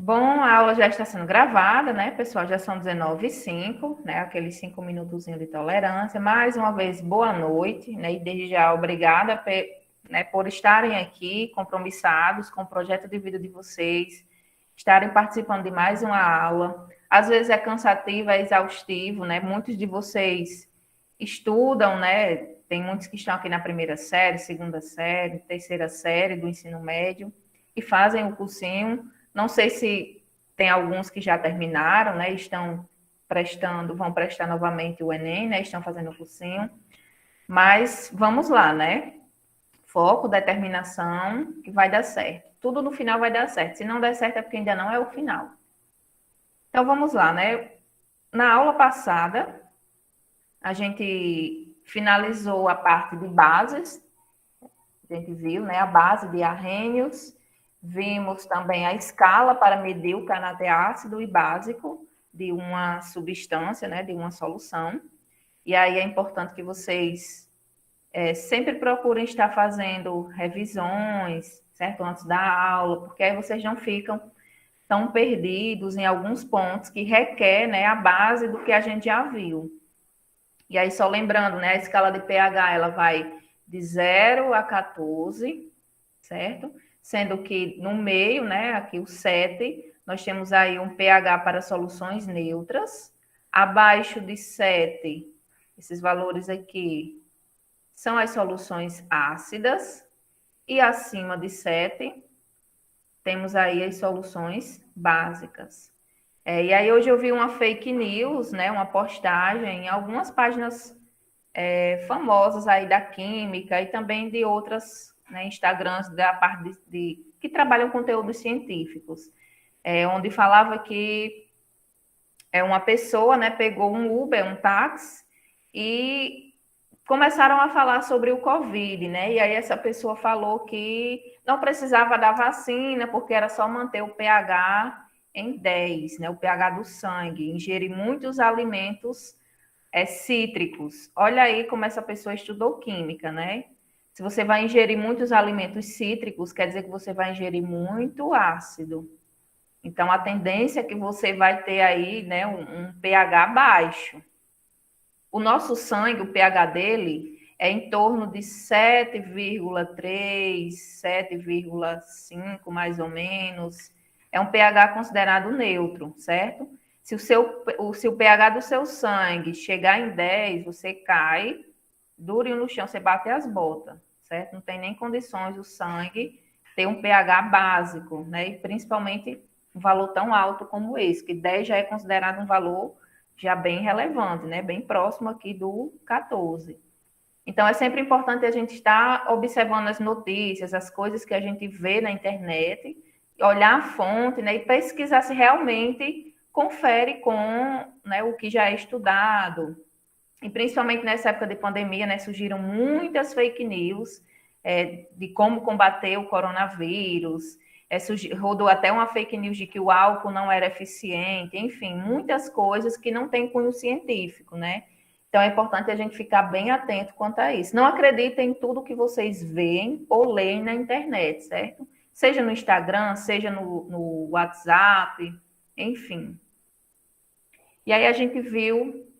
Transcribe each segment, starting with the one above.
Bom, a aula já está sendo gravada, né, pessoal? Já são 19h05, né? Aqueles 5 minutozinhos de tolerância. Mais uma vez, boa noite, né? E desde já, obrigada, né, por estarem aqui compromissados com o projeto de vida de vocês, estarem participando de mais uma aula. Às vezes é cansativo, é exaustivo, né? Muitos de vocês estudam, né? Tem muitos que estão aqui na primeira série, segunda série, terceira série do ensino médio e fazem o cursinho. Não sei se tem alguns que já terminaram, né? Estão prestando, vão prestar novamente o Enem, né? Estão fazendo o cursinho. Mas vamos lá, né? Foco, determinação, que vai dar certo. Tudo no final vai dar certo. Se não der certo é porque ainda não é o final. Então vamos lá, né? Na aula passada, a gente finalizou a parte de bases. A gente viu, né? A base de Arrhenius. Vimos também a escala para medir o canateácido e básico de uma substância, né, de uma solução. E aí é importante que vocês sempre procurem estar fazendo revisões, certo? Antes da aula, porque aí vocês não ficam tão perdidos em alguns pontos que requer, né, a base do que a gente já viu. E aí, só lembrando, né, a escala de pH, ela vai de 0 a 14, certo? Sendo que no meio, né, aqui o 7, nós temos aí um pH para soluções neutras. Abaixo de 7, esses valores aqui são as soluções ácidas. E acima de 7, temos aí as soluções básicas. E aí hoje eu vi uma fake news, né, uma postagem em algumas páginas famosas aí da química e também de outras, né, Instagrams da parte que trabalham conteúdos científicos, onde falava que uma pessoa, né, pegou um Uber, um táxi, e começaram a falar sobre o Covid, né? E aí essa pessoa falou que não precisava da vacina, porque era só manter o pH em 10, né? O pH do sangue, ingerir muitos alimentos cítricos. Olha aí como essa pessoa estudou química, né? Se você vai ingerir muitos alimentos cítricos, quer dizer que você vai ingerir muito ácido. Então, a tendência é que você vai ter aí, né, um pH baixo. O nosso sangue, o pH dele, é em torno de 7,3, 7,5, mais ou menos. É um pH considerado neutro, certo? Se o pH do seu sangue chegar em 10, você cai, duro no chão, você bate as botas, certo? Não tem nem condições o sangue ter um pH básico, né? E principalmente um valor tão alto como esse, que 10 já é considerado um valor já bem relevante, né? Bem próximo aqui do 14. Então, é sempre importante a gente estar observando as notícias, as coisas que a gente vê na internet, olhar a fonte, né? E pesquisar se realmente confere com, né, o que já é estudado. E principalmente nessa época de pandemia, né, surgiram muitas fake news de como combater o coronavírus, rodou até uma fake news de que o álcool não era eficiente, enfim, muitas coisas que não têm cunho científico, né? Então é importante a gente ficar bem atento quanto a isso. Não acreditem em tudo que vocês veem ou leem na internet, certo? Seja no Instagram, seja no WhatsApp, enfim. E aí a gente viu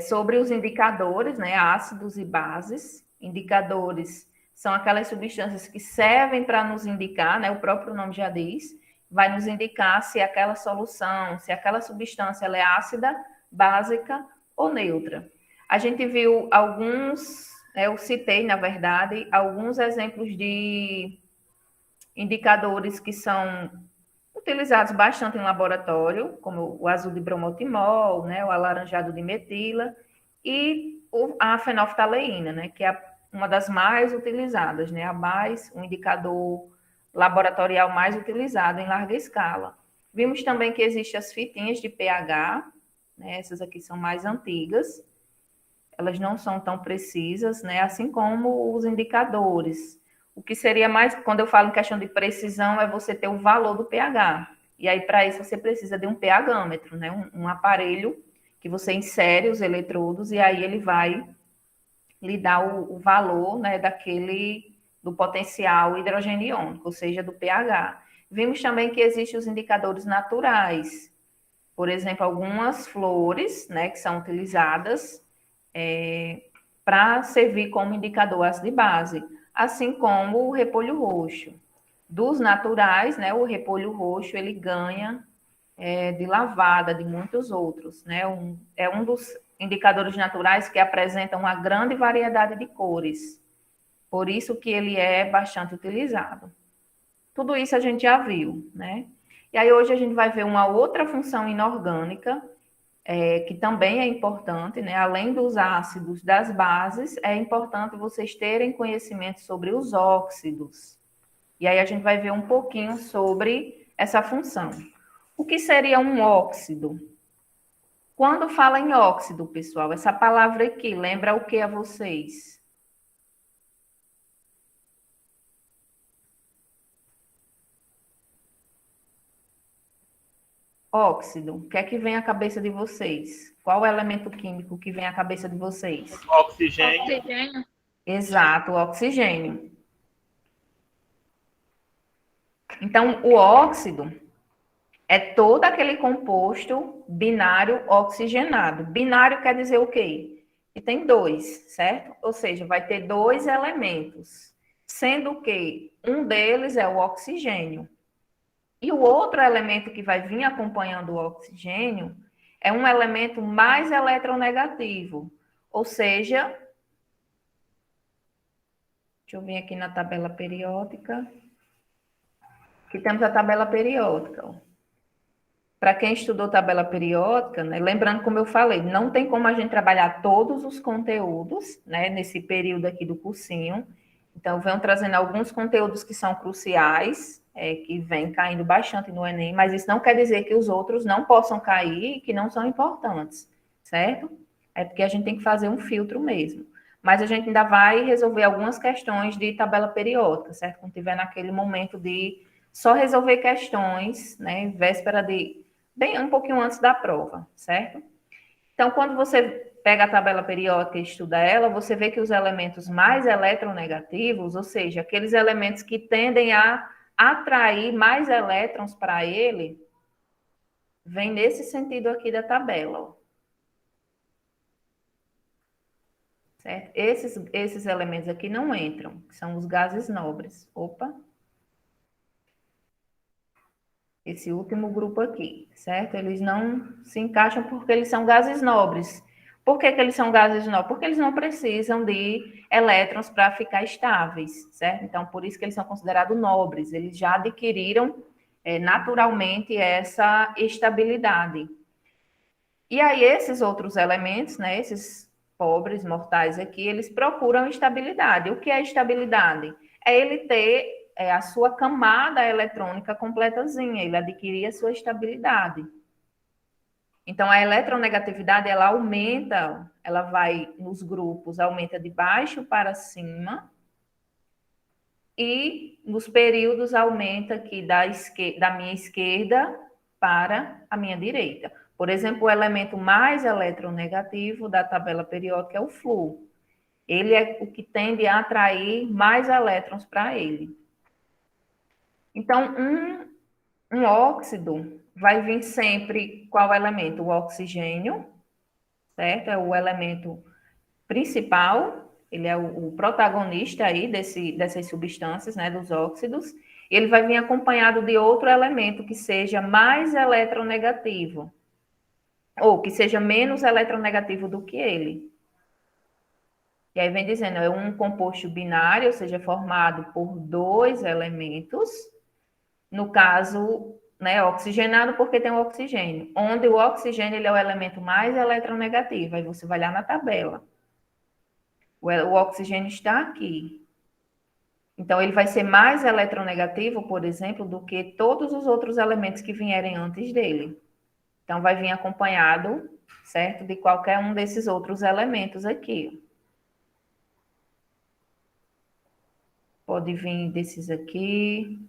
sobre os indicadores, né, ácidos e bases. Indicadores são aquelas substâncias que servem para nos indicar, né, o próprio nome já diz, vai nos indicar se aquela solução, se aquela substância ela é ácida, básica ou neutra. A gente viu alguns, eu citei, na verdade, alguns exemplos de indicadores que são utilizados bastante em laboratório, como o azul de bromotimol, né, o alaranjado de metila e a fenolftaleína, né, que é uma das mais utilizadas, né, um indicador laboratorial mais utilizado em larga escala. Vimos também que existem as fitinhas de pH, né, essas aqui são mais antigas, elas não são tão precisas, né, assim como os indicadores. O que seria mais, quando eu falo em questão de precisão, é você ter o valor do pH. E aí, para isso, você precisa de um pHmetro, né? Um aparelho que você insere os eletrodos e aí ele vai lhe dar o valor, né, do potencial hidrogênio iônico, ou seja, do pH. Vimos também que existem os indicadores naturais. Por exemplo, algumas flores, né, que são utilizadas para servir como indicador ácido de base, assim como o repolho roxo. Dos naturais, né, o repolho roxo ele ganha de lavada de muitos outros, né? É um dos indicadores naturais que apresenta uma grande variedade de cores. Por isso que ele é bastante utilizado. Tudo isso a gente já viu, né? E aí hoje a gente vai ver uma outra função inorgânica, que também é importante, né? Além dos ácidos das bases, é importante vocês terem conhecimento sobre os óxidos. E aí a gente vai ver um pouquinho sobre essa função. O que seria um óxido? Quando fala em óxido, pessoal, essa palavra aqui lembra o que a vocês? Óxido. O que é que vem à cabeça de vocês? Qual é o elemento químico que vem à cabeça de vocês? Oxigênio. Oxigênio. Exato, o oxigênio. Então, o óxido é todo aquele composto binário oxigenado. Binário quer dizer o quê? Que tem dois, certo? Ou seja, vai ter dois elementos, sendo que um deles é o oxigênio. E o outro elemento que vai vir acompanhando o oxigênio é um elemento mais eletronegativo. Ou seja, deixa eu vir aqui na tabela periódica. Aqui temos a tabela periódica. Para quem estudou tabela periódica, né, lembrando como eu falei, não tem como a gente trabalhar todos os conteúdos, né, nesse período aqui do cursinho. Então, venho trazendo alguns conteúdos que são cruciais, que vem caindo bastante no Enem, mas isso não quer dizer que os outros não possam cair e que não são importantes, certo? É porque a gente tem que fazer um filtro mesmo. Mas a gente ainda vai resolver algumas questões de tabela periódica, certo? Quando tiver naquele momento de só resolver questões, né, véspera de bem um pouquinho antes da prova, certo? Então, quando você pega a tabela periódica e estuda ela, você vê que os elementos mais eletronegativos, ou seja, aqueles elementos que tendem a atrair mais elétrons para ele, vem nesse sentido aqui da tabela, ó. Certo? Esses elementos aqui não entram, que são os gases nobres. Opa! Esse último grupo aqui, certo? Eles não se encaixam porque eles são gases nobres. Por que eles são gases nobres? Porque eles não precisam de elétrons para ficar estáveis, certo? Então, por isso que eles são considerados nobres. Eles já adquiriram naturalmente essa estabilidade. E aí, esses outros elementos, né, esses pobres mortais aqui, eles procuram estabilidade. O que é estabilidade? É ele ter a sua camada eletrônica completazinha, ele adquirir a sua estabilidade. Então, a eletronegatividade, ela aumenta, ela vai nos grupos, aumenta de baixo para cima, e nos períodos aumenta aqui da minha esquerda para a minha direita. Por exemplo, o elemento mais eletronegativo da tabela periódica é o flúor. Ele é o que tende a atrair mais elétrons para ele. Então, um óxido vai vir sempre qual elemento? O oxigênio, certo? É o elemento principal, ele é o protagonista aí dessas substâncias, né, dos óxidos. Ele vai vir acompanhado de outro elemento que seja mais eletronegativo, ou que seja menos eletronegativo do que ele. E aí vem dizendo, é um composto binário, ou seja, formado por dois elementos, no caso, né, oxigenado porque tem o oxigênio, onde o oxigênio ele é o elemento mais eletronegativo, aí você vai lá na tabela. O oxigênio está aqui. Então, ele vai ser mais eletronegativo, por exemplo, do que todos os outros elementos que vierem antes dele. Então, vai vir acompanhado, certo, de qualquer um desses outros elementos aqui. Pode vir desses aqui.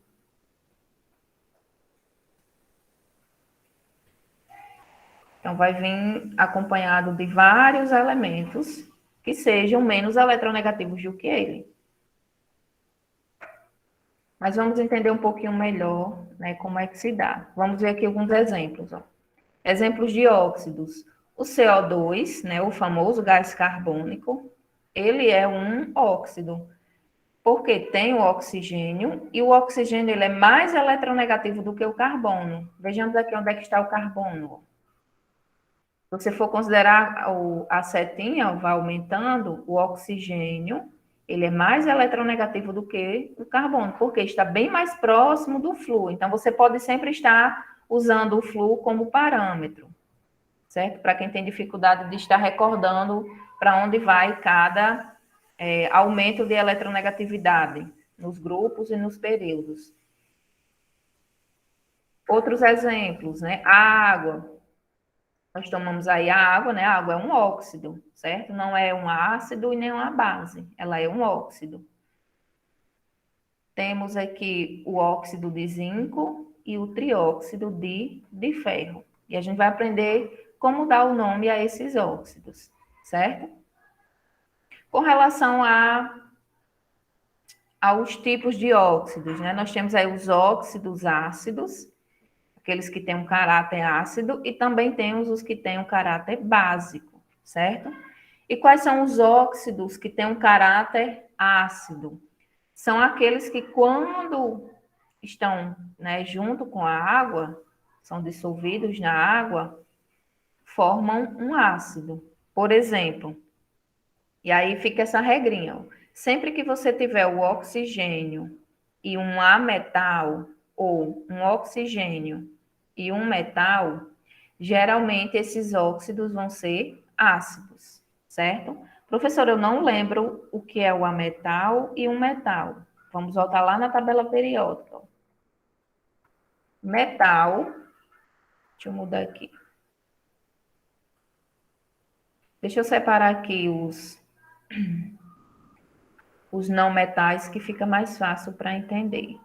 Então, vai vir acompanhado de vários elementos que sejam menos eletronegativos do que ele. Mas vamos entender um pouquinho melhor, né, como é que se dá. Vamos ver aqui alguns exemplos. Ó. Exemplos de óxidos. O CO2, né, o famoso gás carbônico, ele é um óxido, porque tem o oxigênio, e o oxigênio ele é mais eletronegativo do que o carbono. Vejamos aqui onde é que está o carbono. Se você for considerar a setinha, vai aumentando, o oxigênio, ele é mais eletronegativo do que o carbono, porque está bem mais próximo do flúor. Então, você pode sempre estar usando o flúor como parâmetro, certo? Para quem tem dificuldade de estar recordando para onde vai cada aumento de eletronegatividade nos grupos e nos períodos. Outros exemplos, né? A água. Nós tomamos aí a água, né? A água é um óxido, certo? Não é um ácido e nem uma base, ela é um óxido. Temos aqui o óxido de zinco e o trióxido de ferro. E a gente vai aprender como dar o nome a esses óxidos, certo? Com relação aos tipos de óxidos, né? Nós temos aí os óxidos ácidos, aqueles que têm um caráter ácido, e também temos os que têm um caráter básico, certo? E quais são os óxidos que têm um caráter ácido? São aqueles que, quando estão, né, junto com a água, são dissolvidos na água, formam um ácido. Por exemplo, e aí fica essa regrinha, ó. Sempre que você tiver o oxigênio e um ametal, ou um oxigênio e um metal, geralmente esses óxidos vão ser ácidos, certo? Professor, eu não lembro o que é o ametal e um metal. Vamos voltar lá na tabela periódica. Metal, deixa eu mudar aqui. Deixa eu separar aqui os não metais, que fica mais fácil para entender.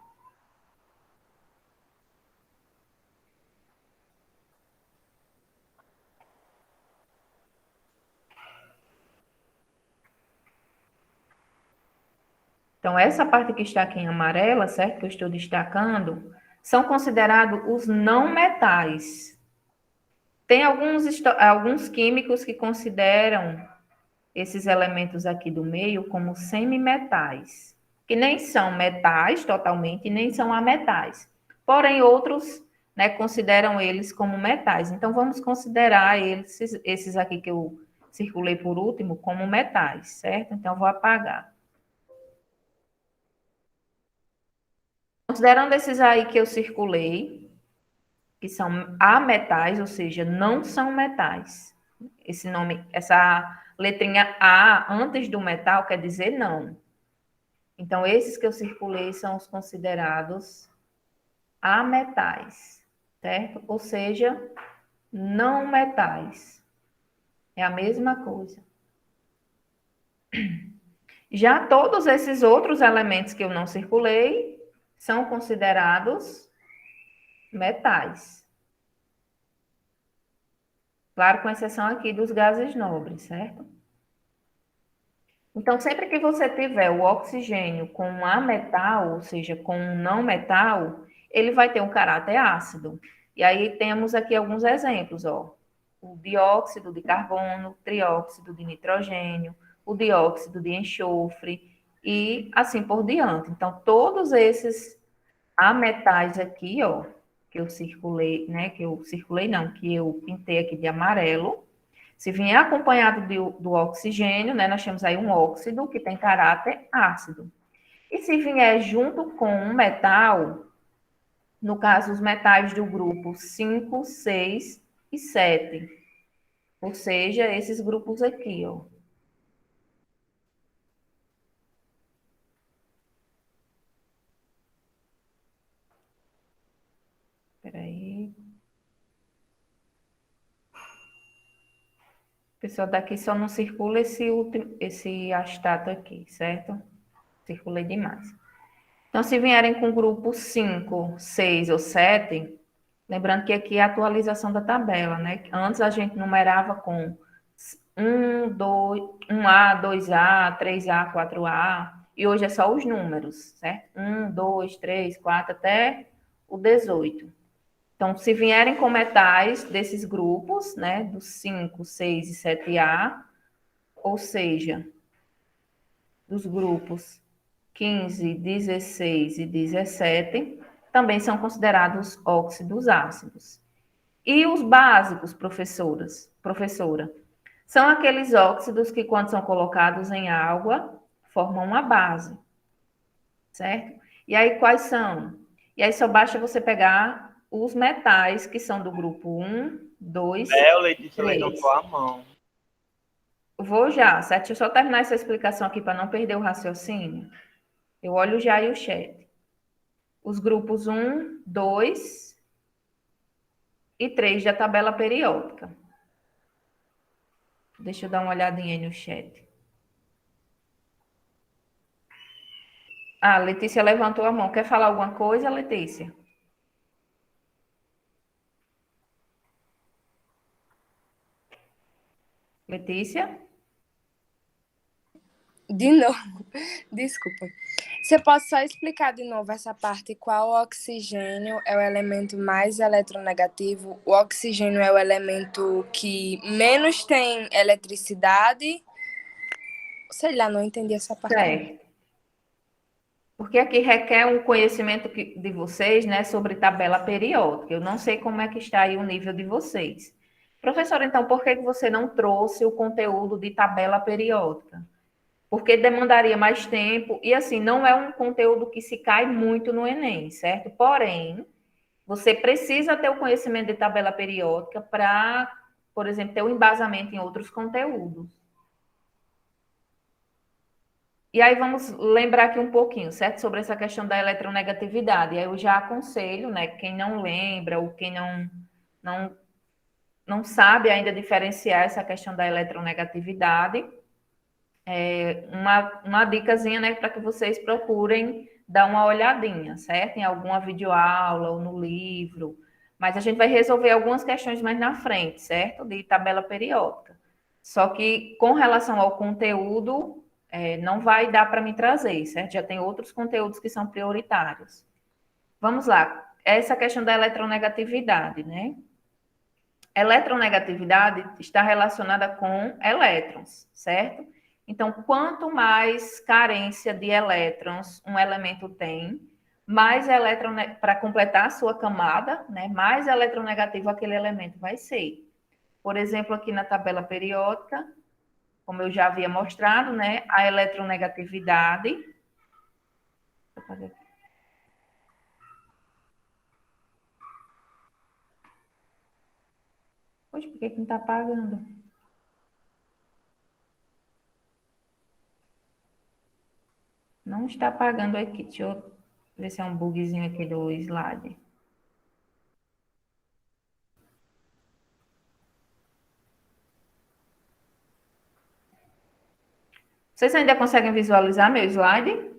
Então, essa parte que está aqui em amarela, certo? Que eu estou destacando, são considerados os não metais. Tem alguns químicos que consideram esses elementos aqui do meio como semimetais, que nem são metais totalmente, nem são ametais. Porém, outros, né, consideram eles como metais. Então, vamos considerar esses aqui que eu circulei por último como metais, certo? Então, vou apagar. Considerando esses aí que eu circulei, que são ametais, ou seja, não são metais. Esse nome, essa letrinha A antes do metal quer dizer não. Então, esses que eu circulei são os considerados ametais, certo? Ou seja, não metais. É a mesma coisa. Já todos esses outros elementos que eu não circulei são considerados metais. Claro, com exceção aqui dos gases nobres, certo? Então, sempre que você tiver o oxigênio com um ametal, ou seja, com um não metal, ele vai ter um caráter ácido. E aí temos aqui alguns exemplos, ó. O dióxido de carbono, o trióxido de nitrogênio, o dióxido de enxofre e assim por diante. Então, todos esses ametais aqui, ó, que eu circulei, né, que eu pintei aqui de amarelo, se vier acompanhado do oxigênio, né, nós temos aí um óxido que tem caráter ácido. E se vier junto com um metal, no caso, os metais do grupo 5, 6 e 7, ou seja, esses grupos aqui, ó. Peraí. Pessoal, daqui só não circula esse astato aqui, certo? Circulei demais. Então, se vierem com grupo 5, 6 ou 7, lembrando que aqui é a atualização da tabela, né? Antes a gente numerava com 1, 2, 1A, 2A, 3A, 4A. E hoje é só os números, certo? 1, 2, 3, 4, até o 18. Então, se vierem com metais desses grupos, né, dos 5, 6 e 7A, ou seja, dos grupos 15, 16 e 17, também são considerados óxidos ácidos. E os básicos, professora, são aqueles óxidos que, quando são colocados em água, formam uma base, certo? E aí, quais são? E aí, só basta você pegar os metais que são do grupo 1, 2 É, o e Letícia 3. levantou a mão. Vou já, certo? Deixa eu só terminar essa explicação aqui para não perder o raciocínio. Eu olho já aí o chat. Os grupos 1, 2 e 3 da tabela periódica. Deixa eu dar uma olhadinha aí no chat. Ah, Letícia levantou a mão. Quer falar alguma coisa, Letícia? Letícia? De novo, desculpa. Você pode só explicar de novo essa parte? Qual oxigênio é o elemento mais eletronegativo? O oxigênio é o elemento que menos tem eletricidade? Sei lá, não entendi essa parte. Certo. Porque aqui requer um conhecimento de vocês, né, sobre tabela periódica. Eu não sei como é que está aí o nível de vocês. Professora, então, por que você não trouxe o conteúdo de tabela periódica? Porque demandaria mais tempo e, assim, não é um conteúdo que se cai muito no Enem, certo? Porém, você precisa ter o conhecimento de tabela periódica para, por exemplo, ter um embasamento em outros conteúdos. E aí vamos lembrar aqui um pouquinho, certo? Sobre essa questão da eletronegatividade. Eu já aconselho, né, quem não lembra ou quem não, não sabe ainda diferenciar essa questão da eletronegatividade, uma dicasinha, né, para que vocês procurem dar uma olhadinha, certo? Em alguma videoaula ou no livro. Mas a gente vai resolver algumas questões mais na frente, certo? De tabela periódica. Só que com relação ao conteúdo, não vai dar para me trazer, certo? Já tem outros conteúdos que são prioritários. Vamos lá. Essa questão da eletronegatividade, né? Eletronegatividade está relacionada com elétrons, certo? Então, quanto mais carência de elétrons um elemento tem, mais elétron para completar a sua camada, né? Mais eletronegativo aquele elemento vai ser. Por exemplo, aqui na tabela periódica, como eu já havia mostrado, né? A eletronegatividade. Deixa eu fazer aqui. Poxa, por que não está apagando? Não está apagando aqui. Deixa eu ver se é um bugzinho aqui do slide. Vocês ainda conseguem visualizar meu slide?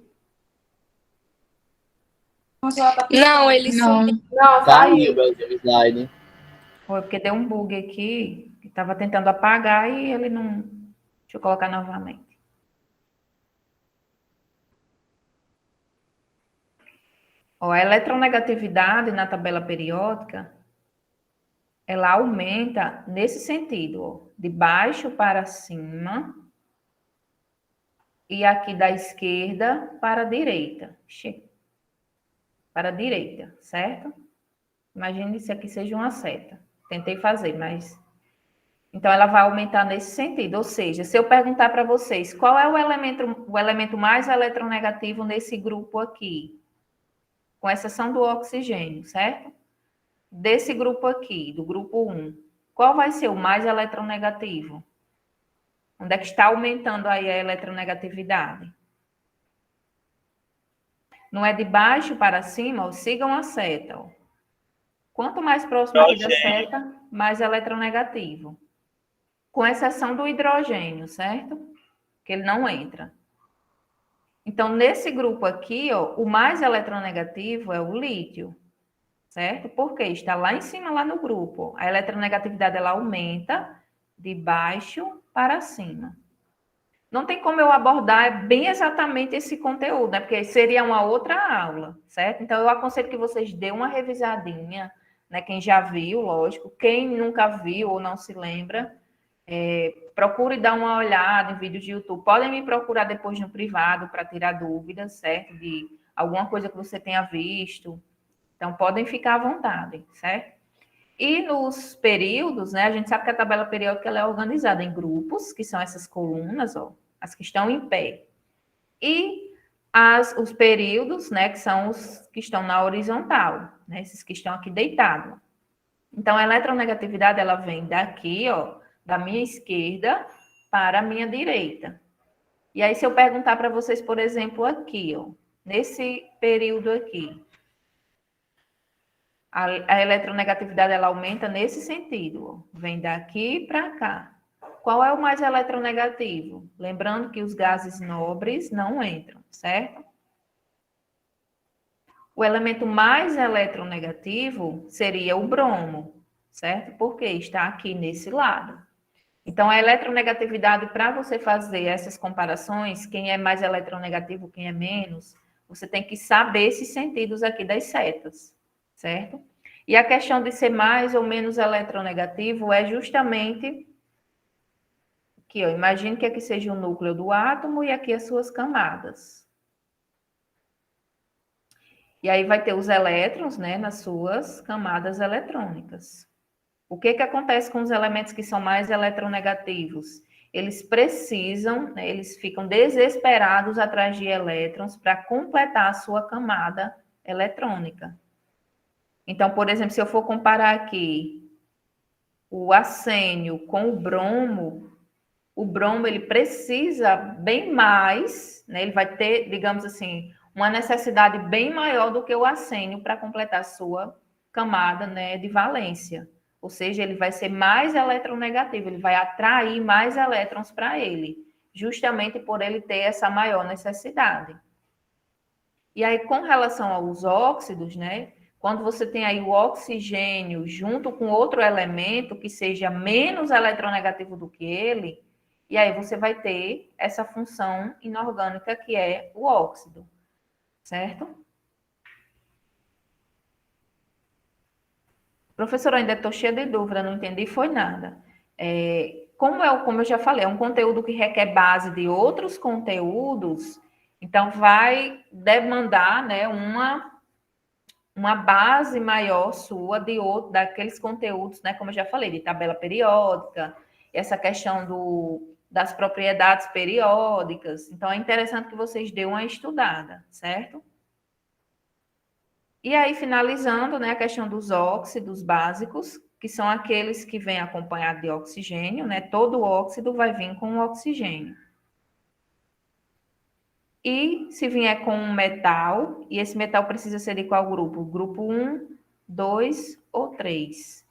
Não, ele sumiu. Não, Caiu o slide. Foi porque deu um bug aqui, que estava tentando apagar e ele não. Deixa eu colocar novamente. Ó, a eletronegatividade na tabela periódica, ela aumenta nesse sentido, ó, de baixo para cima e aqui da esquerda para a direita. Para a direita, certo? Imagine se aqui seja uma seta. Tentei fazer, mas então, ela vai aumentar nesse sentido. Ou seja, se eu perguntar para vocês qual é o elemento mais eletronegativo nesse grupo aqui, com exceção do oxigênio, certo? Desse grupo aqui, do grupo 1, qual vai ser o mais eletronegativo? Onde é que está aumentando aí a eletronegatividade? Não é de baixo para cima? Ó, sigam a seta. Ó. Quanto mais próximo aqui da seta, mais eletronegativo. Com exceção do hidrogênio, certo? Que ele não entra. Então, nesse grupo aqui, ó, o mais eletronegativo é o lítio, certo? Porque está lá em cima, lá no grupo. A eletronegatividade, ela aumenta de baixo para cima. não tem como eu abordar bem exatamente esse conteúdo, né? Porque seria uma outra aula, certo? Então, eu aconselho que vocês dêem uma revisadinha, né? Quem já viu, lógico. Quem nunca viu ou não se lembra, procure dar uma olhada em vídeos de YouTube. Podem me procurar depois no privado para tirar dúvidas, certo? De alguma coisa que você tenha visto. Então, podem ficar à vontade, certo? E nos períodos, né, a gente sabe que a tabela periódica ela é organizada em grupos, que são essas colunas, ó, as que estão em pé. E os períodos, né, que são os que estão na horizontal, né, esses que estão aqui deitados. Então, a eletronegatividade, ela vem daqui, ó, da minha esquerda para a minha direita. E aí, se eu perguntar para vocês, por exemplo, aqui, ó, nesse período aqui, a eletronegatividade ela aumenta nesse sentido, ó. Vem daqui para cá. Qual é o mais eletronegativo? Lembrando que os gases nobres não entram, certo? O elemento mais eletronegativo seria o bromo, certo? Porque está aqui nesse lado. Então, a eletronegatividade, para você fazer essas comparações, quem é mais eletronegativo, quem é menos, você tem que saber esses sentidos aqui das setas, certo? E a questão de ser mais ou menos eletronegativo é justamente que, ó, imagine que aqui seja o núcleo do átomo e aqui as suas camadas. E aí vai ter os elétrons, né, nas suas camadas eletrônicas. O que acontece com os elementos que são mais eletronegativos? Eles precisam, né, eles ficam desesperados atrás de elétrons para completar a sua camada eletrônica. Então, por exemplo, se eu for comparar aqui o arsênio com o bromo ele precisa bem mais, né, ele vai ter, digamos assim, uma necessidade bem maior do que o arsênio para completar a sua camada, né, de valência. Ou seja, ele vai ser mais eletronegativo, ele vai atrair mais elétrons para ele, justamente por ele ter essa maior necessidade. E aí, com relação aos óxidos, né, quando você tem aí o oxigênio junto com outro elemento que seja menos eletronegativo do que ele, e aí você vai ter essa função inorgânica que é o óxido, certo? Professora, ainda estou cheia de dúvida, não entendi, foi nada. Como eu já falei, é um conteúdo que requer base de outros conteúdos, então vai demandar, né, uma base maior sua daqueles conteúdos, né, como eu já falei, de tabela periódica, essa questão das propriedades periódicas. Então, é interessante que vocês dêem uma estudada, certo? E aí, finalizando, né, a questão dos óxidos básicos, que são aqueles que vêm acompanhados de oxigênio, né? Todo óxido vai vir com oxigênio. E se vier com um metal, e esse metal precisa ser de qual grupo? Grupo 1, 2 ou 3.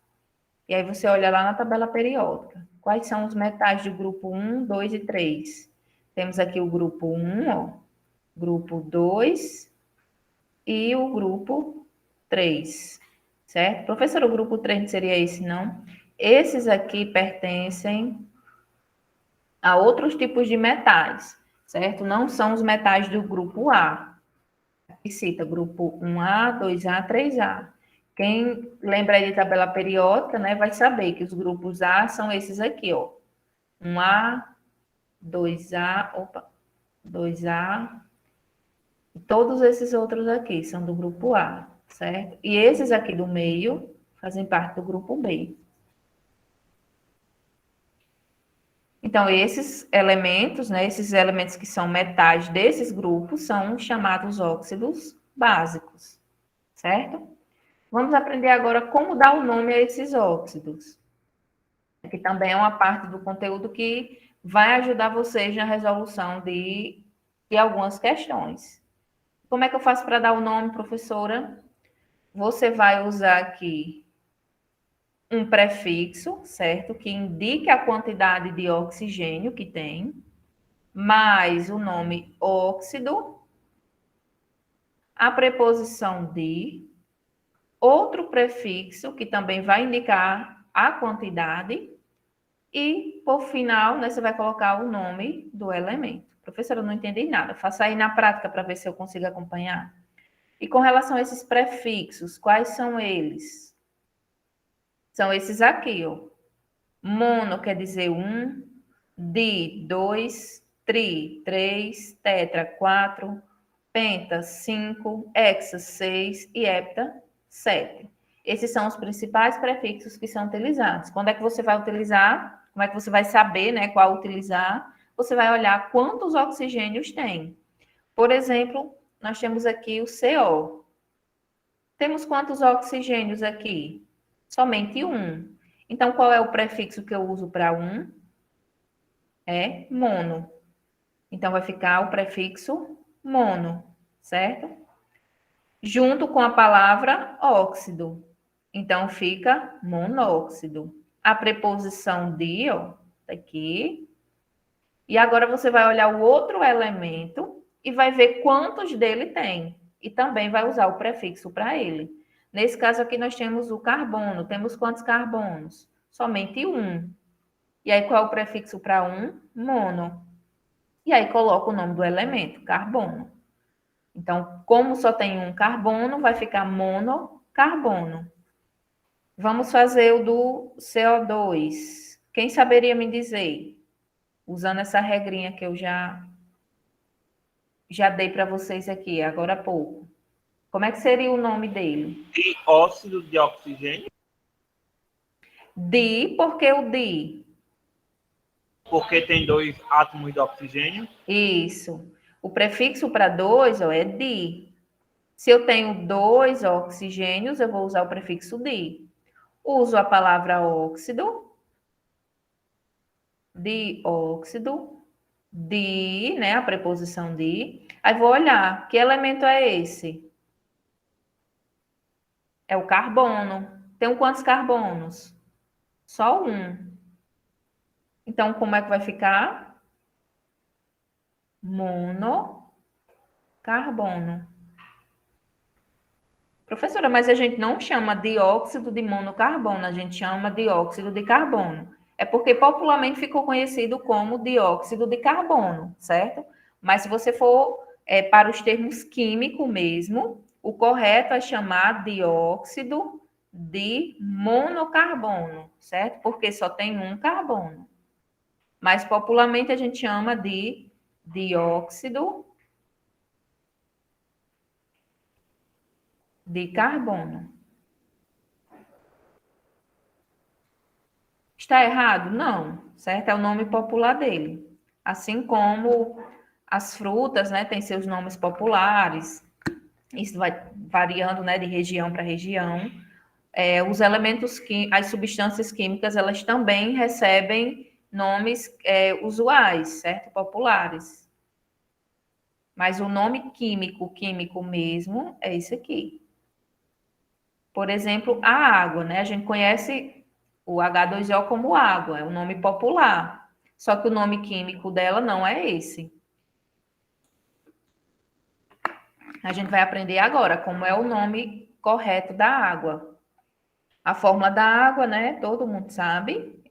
E aí você olha lá na tabela periódica. Quais são os metais do grupo 1, 2 e 3? Temos aqui o grupo 1, ó, grupo 2 e o grupo 3, certo? Professor, o grupo 3 não seria esse, não? Esses aqui pertencem a outros tipos de metais, certo? Não são os metais do grupo A. Aqui cita grupo 1A, 2A, 3A. Quem lembra aí de tabela periódica, né, vai saber que os grupos A são esses aqui, ó. 1A, 2A, 2A, e todos esses outros aqui são do grupo A, certo? E esses aqui do meio fazem parte do grupo B. Então, esses elementos, né, esses elementos que são metais desses grupos são chamados óxidos básicos, certo? Vamos aprender agora como dar o nome a esses óxidos, que também é uma parte do conteúdo que vai ajudar vocês na resolução de algumas questões. Como é que eu faço para dar o nome, professora? Você vai usar aqui um prefixo, certo? Que indique a quantidade de oxigênio que tem, mais o nome óxido, a preposição de, outro prefixo que também vai indicar a quantidade, E, por final, né, você vai colocar o nome do elemento. Professora, eu não entendi nada. Faça aí na prática para ver se eu consigo acompanhar. E com relação a esses prefixos, quais são eles? São esses aqui, ó. Mono quer dizer um, di, dois, tri, três, tetra, quatro, penta, cinco, hexa, seis e hepta, sete. Esses são os principais prefixos que são utilizados. Quando é que você vai utilizar? Como é que você vai saber, né, qual utilizar? Você vai olhar quantos oxigênios tem. Por exemplo, nós temos aqui o CO. Temos quantos oxigênios aqui? Somente um. Então, qual é o prefixo que eu uso para um? É mono. Então, vai ficar o prefixo mono, certo? Junto com a palavra óxido. Então, fica monóxido. A preposição de, ó, tá aqui. E agora você vai olhar o outro elemento e vai ver quantos dele tem. E também vai usar o prefixo para ele. Nesse caso aqui, nós temos o carbono. Temos quantos carbonos? Somente um. E aí, qual é o prefixo para um? Mono. E aí, coloca o nome do elemento, carbono. Então, como só tem um carbono, vai ficar monocarbono. Vamos fazer o do CO2. Quem saberia me dizer? Usando essa regrinha que eu já dei para vocês aqui, agora há pouco. Como é que seria o nome dele? Dióxido de oxigênio. Di, porque o di? Porque tem 2 átomos de oxigênio. Isso. O prefixo para 2 é di. Se eu tenho 2 oxigênios, eu vou usar o prefixo di. Uso a palavra óxido, dióxido, di, né, a preposição di. Aí vou olhar, que elemento é esse? É o carbono. Tem quantos carbonos? Só um. Então, como é que vai ficar? Monocarbono. Professora, mas a gente não chama dióxido de monocarbono, a gente chama dióxido de carbono. É porque popularmente ficou conhecido como dióxido de carbono, certo? Mas se você for para os termos químicos mesmo, o correto é chamar dióxido de monocarbono, certo? Porque só tem um carbono. Mas popularmente a gente chama de dióxido de carbono. Está errado? Não, certo? É o nome popular dele. Assim como as frutas, né, têm seus nomes populares. Isso vai variando, né, de região para região. Os elementos as substâncias químicas, elas também recebem nomes usuais, certo? Populares. Mas o nome químico mesmo, é esse aqui. Por exemplo, a água, né? A gente conhece o H2O como água, é o nome popular. Só que o nome químico dela não é esse. A gente vai aprender agora como é o nome correto da água. A fórmula da água, né? Todo mundo sabe.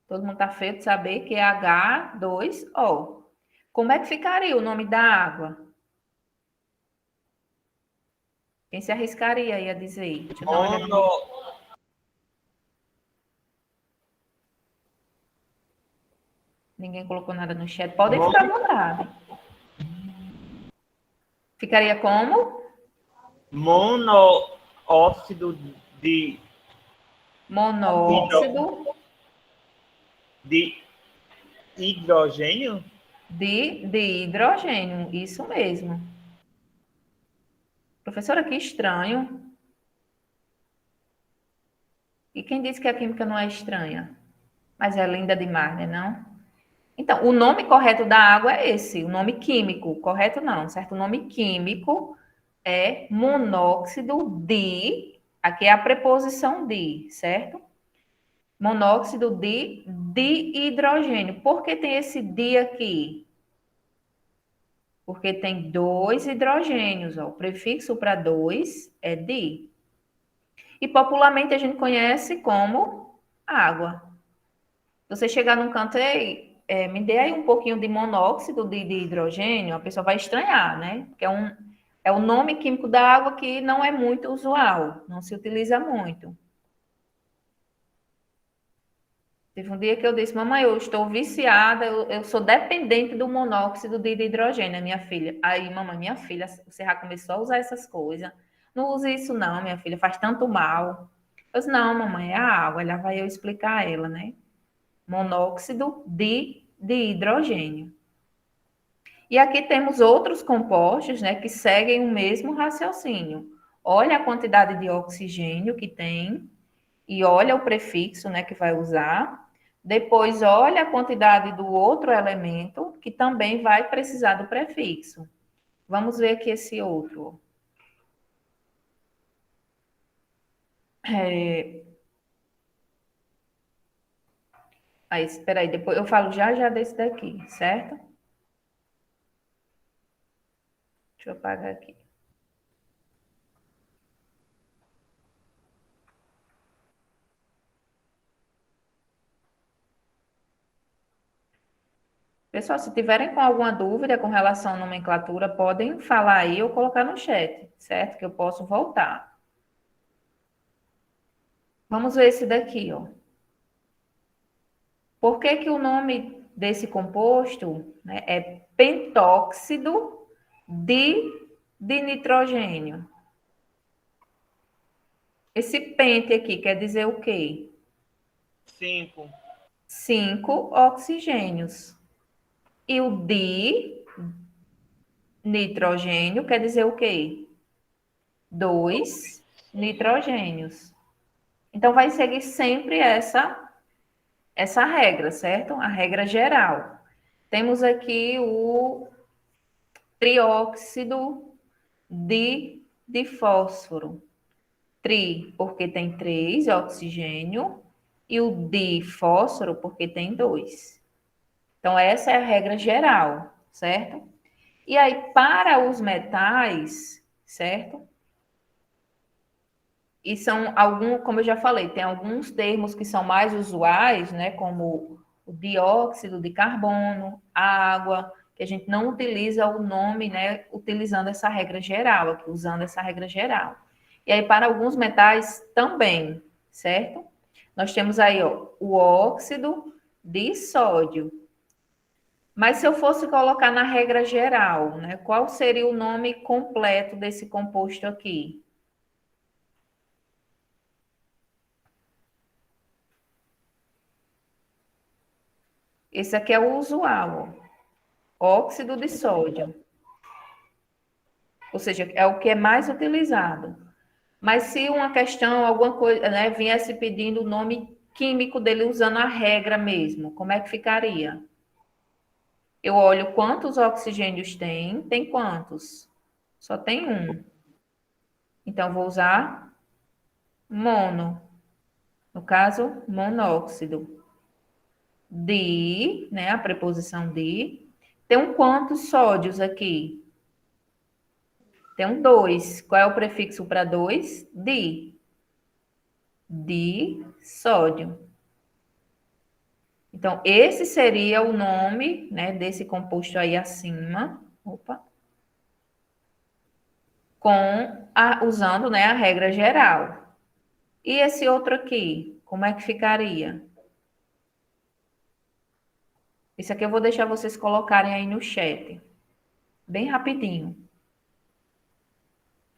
Todo mundo está feito de saber que é H2O. Como é que ficaria o nome da água? Quem se arriscaria aí a dizer? Deixa eu dar uma olhada. Ninguém colocou nada no chat. Podem ficar à vontade. Ficaria como? Monóxido de Monóxido de hidrogênio. de hidrogênio. Isso mesmo. Professora, que estranho. E quem disse que a química não é estranha? Mas é linda demais, né, não? Então, o nome correto da água é esse, o nome químico, correto não, certo? O nome químico é monóxido de, aqui é a preposição de, certo? Monóxido de hidrogênio. Por que tem esse de aqui? Porque tem 2 hidrogênios, ó. O prefixo para 2 é di. E popularmente a gente conhece como água. Você chegar num canto, ei, me dê aí um pouquinho de monóxido de hidrogênio, a pessoa vai estranhar, né? Porque é um nome químico da água que não é muito usual, não se utiliza muito. Teve um dia que eu disse, mamãe, eu estou viciada, eu sou dependente do monóxido de hidrogênio, minha filha. Aí, mamãe, minha filha, você já começou a usar essas coisas. Não use isso não, minha filha, faz tanto mal. Eu disse, não, mamãe, é a água. Lá vai eu explicar a ela, né? Monóxido de hidrogênio. E aqui temos outros compostos, né, que seguem o mesmo raciocínio. Olha a quantidade de oxigênio que tem e olha o prefixo, né, que vai usar. Depois olha a quantidade do outro elemento que também vai precisar do prefixo. Vamos ver aqui esse outro. Aí, espera aí, depois eu falo já desse daqui, certo? Deixa eu apagar aqui. Pessoal, se tiverem com alguma dúvida com relação à nomenclatura, podem falar aí ou colocar no chat, certo? Que eu posso voltar. Vamos ver esse daqui, ó. Por que que o nome desse composto, né, é pentóxido de nitrogênio? Esse pente aqui quer dizer o quê? 5. 5 oxigênios. E o di nitrogênio quer dizer o quê? 2 nitrogênios. Então, vai seguir sempre essa regra, certo? A regra geral. Temos aqui o trióxido de fósforo. Tri, porque tem 3 oxigênio, e o difósforo, porque tem 2. Então, essa é a regra geral, certo? E aí, para os metais, certo? E são alguns, como eu já falei, tem alguns termos que são mais usuais, né? Como o dióxido de carbono, água, que a gente não utiliza o nome, né? Utilizando essa regra geral, aqui, usando essa regra geral. E aí, para alguns metais também, certo? Nós temos aí, ó, o óxido de sódio. Mas se eu fosse colocar na regra geral, né? Qual seria o nome completo desse composto aqui? Esse aqui é o usual, ó. Óxido de sódio. Ou seja, é o que é mais utilizado. Mas se uma questão, alguma coisa, né, viesse pedindo o nome químico dele usando a regra mesmo, como é que ficaria? Eu olho quantos oxigênios tem, tem quantos? Só tem um. Então, vou usar mono. No caso, monóxido. De, né, a preposição de. Tem um quantos sódios aqui? Tem um 2. Qual é o prefixo para 2? De sódio. Então, esse seria o nome, né, desse composto aí acima. Opa. Usando, né, a regra geral. E esse outro aqui, como é que ficaria? Isso aqui eu vou deixar vocês colocarem aí no chat. Bem rapidinho.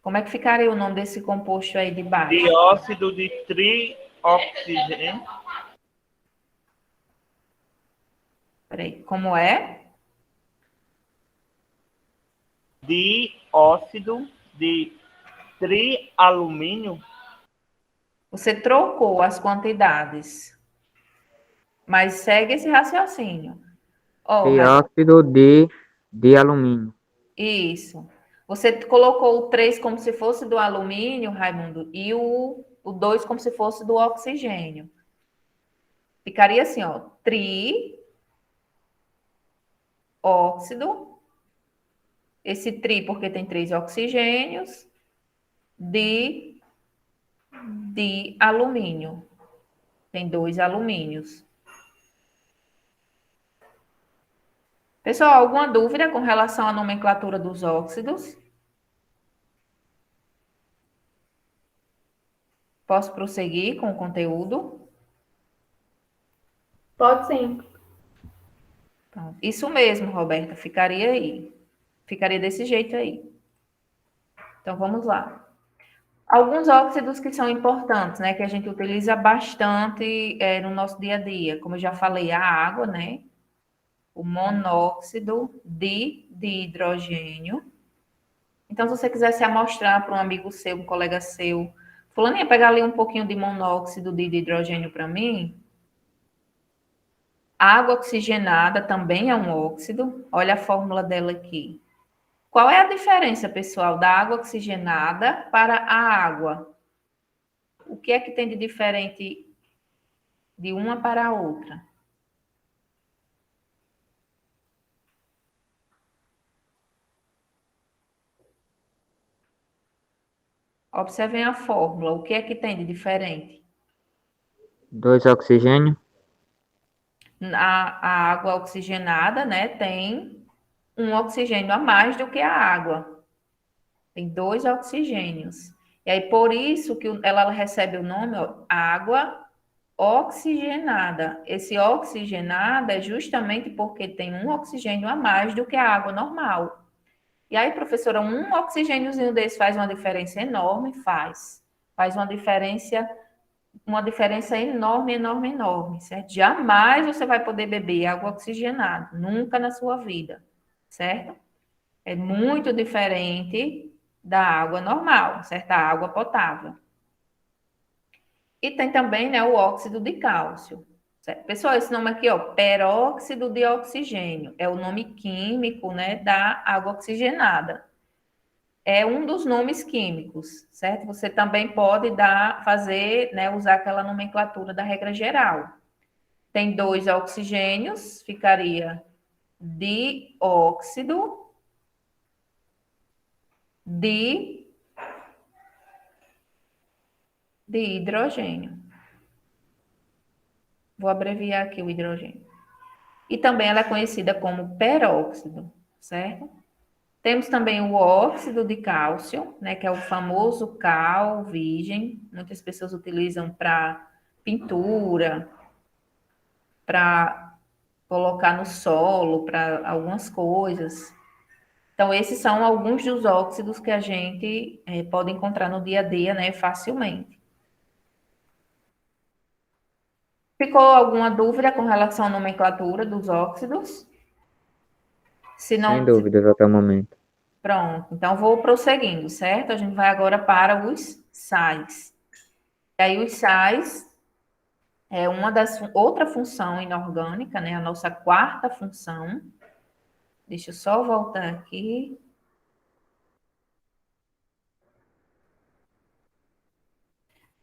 Como é que ficaria o nome desse composto aí de baixo? Dióxido de trioxigênio. Peraí, como é? Dióxido de trialumínio. Você trocou as quantidades, mas segue esse raciocínio. Ó, Dióxido de alumínio. isso. Você colocou o 3 como se fosse do alumínio, Raimundo, e o 2 como se fosse do oxigênio. Ficaria assim, ó, trióxido, esse tri porque tem 3 oxigênios, de, de alumínio. Tem 2 alumínios. Pessoal, alguma dúvida com relação à nomenclatura dos óxidos? Posso prosseguir com o conteúdo? Pode sim. Então, isso mesmo, Roberta, ficaria aí. Ficaria desse jeito aí. Então, vamos lá. Alguns óxidos que são importantes, né, que a gente utiliza bastante no nosso dia a dia, como eu já falei, a água, né, o monóxido de hidrogênio. Então, se você quiser se amostrar para um amigo seu, um colega seu, fulaninha, pegar ali um pouquinho de monóxido de hidrogênio para mim. Água oxigenada também é um óxido. Olha a fórmula dela aqui. Qual é a diferença, pessoal, da água oxigenada para a água? O que é que tem de diferente de uma para a outra? Observem a fórmula. O que é que tem de diferente? 2 oxigênio. A água oxigenada, né, tem um oxigênio a mais do que a água. Tem 2 oxigênios. E aí, por isso que ela recebe o nome, ó, água oxigenada. Esse oxigenada é justamente porque tem um oxigênio a mais do que a água normal. E aí, professora, um oxigêniozinho desse faz uma diferença enorme? Faz. Faz uma diferença enorme, enorme, enorme, certo? Jamais você vai poder beber água oxigenada, nunca na sua vida, certo? É muito diferente da água normal, certo? A água potável. E tem também, né, o óxido de cálcio. Certo? Pessoal, esse nome aqui, ó, peróxido de oxigênio, é o nome químico, né, da água oxigenada. É um dos nomes químicos, certo? Você também pode fazer, né, usar aquela nomenclatura da regra geral. Tem 2 oxigênios, ficaria dióxido de hidrogênio. Vou abreviar aqui o hidrogênio. E também ela é conhecida como peróxido, certo? Temos também o óxido de cálcio, né, que é o famoso cal virgem. Muitas pessoas utilizam para pintura, para colocar no solo, para algumas coisas. Então, esses são alguns dos óxidos que a gente pode encontrar no dia a dia, né, facilmente. Ficou alguma dúvida com relação à nomenclatura dos óxidos? Se Sem não, dúvidas até o momento. pronto. Então, vou prosseguindo, certo? A gente vai agora para os sais. E aí, os sais é outra função inorgânica, né? A nossa quarta função. Deixa eu só voltar aqui.